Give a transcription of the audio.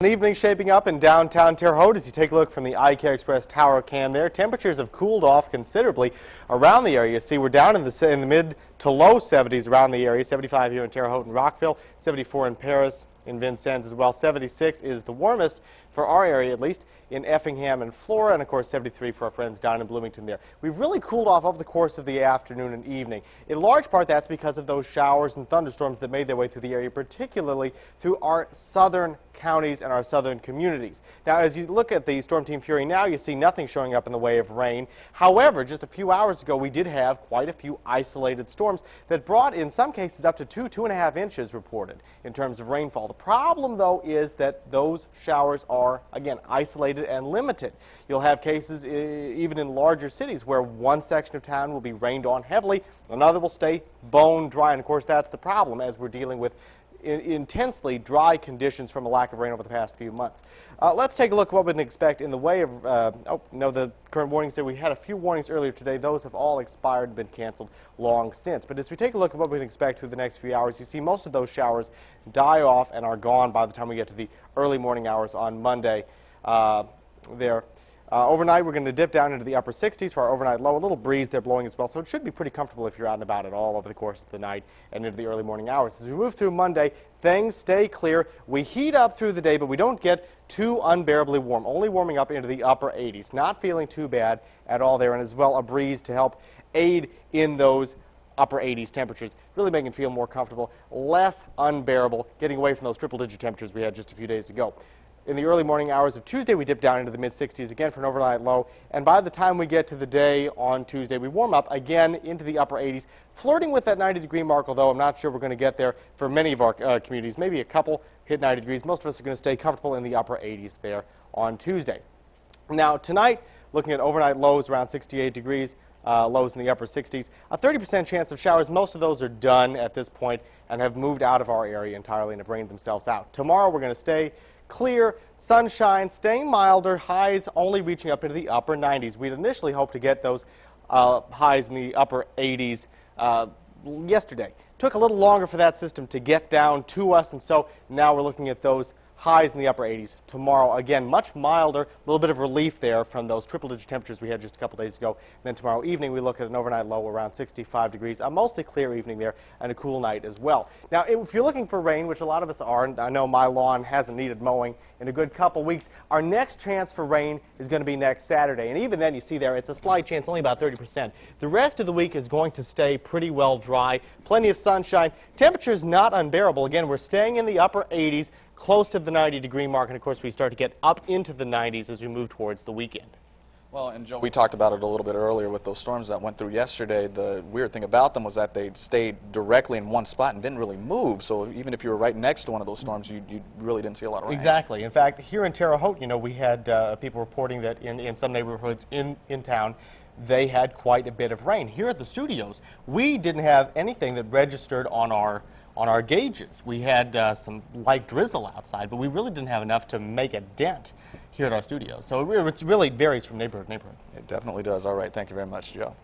An evening shaping up in downtown Terre Haute as you take a look from the iCare Express tower cam there. Temperatures have cooled off considerably around the area. You see, we're down in the mid to low 70s around the area. 75 here in Terre Haute and Rockville, 74 in Paris, in Vincennes as well. 76 is the warmest for our area, at least, in Effingham and Flora, and of course 73 for our friends down in Bloomington there. We've really cooled off over the course of the afternoon and evening. In large part, that's because of those showers and thunderstorms that made their way through the area, particularly through our southern counties and our southern communities. Now, as you look at the Storm Team Fury now, you see nothing showing up in the way of rain. However, just a few hours ago, we did have quite a few isolated storms that brought, in some cases, up to 2.5 inches reported in terms of rainfall. The problem, though, is that those showers are, again, isolated and limited. You'll have cases even in larger cities where one section of town will be rained on heavily, another will stay bone dry, and of course that's the problem as we're dealing with intensely dry conditions from a lack of rain over the past few months. Let's take a look at what we can expect in the way of, the current warnings there. We had a few warnings earlier today. Those have all expired and been canceled long since. But as we take a look at what we can expect through the next few hours, you see most of those showers die off and are gone by the time we get to the early morning hours on Monday there. Overnight, we're going to dip down into the upper 60s for our overnight low. A little breeze there blowing as well, so it should be pretty comfortable if you're out and about at all over the course of the night and into the early morning hours. As we move through Monday, things stay clear. We heat up through the day, but we don't get too unbearably warm, only warming up into the upper 80s. Not feeling too bad at all there, and as well a breeze to help aid in those upper 80s temperatures, really making it feel more comfortable, less unbearable, getting away from those triple-digit temperatures we had just a few days ago. In the early morning hours of Tuesday, we dip down into the mid-60s again for an overnight low, and by the time we get to the day on Tuesday, we warm up again into the upper 80s, flirting with that 90-degree mark, although I'm not sure we're going to get there for many of our communities. Maybe a couple hit 90 degrees. Most of us are going to stay comfortable in the upper 80s there on Tuesday. Now, tonight, looking at overnight lows around 68 degrees, lows in the upper 60s. A 30% chance of showers. Most of those are done at this point and have moved out of our area entirely and have rained themselves out. Tomorrow, we're going to stay clear, sunshine, staying milder, highs only reaching up into the upper 90s. We'd initially hoped to get those highs in the upper 80s yesterday. Took a little longer for that system to get down to us, and so now we're looking at those highs in the upper 80s. Tomorrow, again, much milder, a little bit of relief there from those triple-digit temperatures we had just a couple days ago. And then tomorrow evening, we look at an overnight low around 65 degrees. A mostly clear evening there and a cool night as well. Now, if you're looking for rain, which a lot of us are, and I know my lawn hasn't needed mowing in a good couple weeks, our next chance for rain is going to be next Saturday. And even then, you see there, it's a slight chance, only about 30%. The rest of the week is going to stay pretty well dry. Plenty of sunshine. Temperatures not unbearable. Again, we're staying in the upper 80s, close to the 90-degree mark, and of course we start to get up into the 90s as we move towards the weekend. Well, and Joe, we talked about it a little bit earlier with those storms that went through yesterday. The weird thing about them was that they stayed directly in one spot and didn't really move. So even if you were right next to one of those storms, you really didn't see a lot of rain. Exactly. In fact, here in Terre Haute, we had people reporting that in some neighborhoods in town, they had quite a bit of rain. Here at the studios, we didn't have anything that registered on our gauges. We had some light drizzle outside, but we really didn't have enough to make a dent here at our studio. So it really varies from neighborhood to neighborhood. It definitely does. All right. Thank you very much, Joe.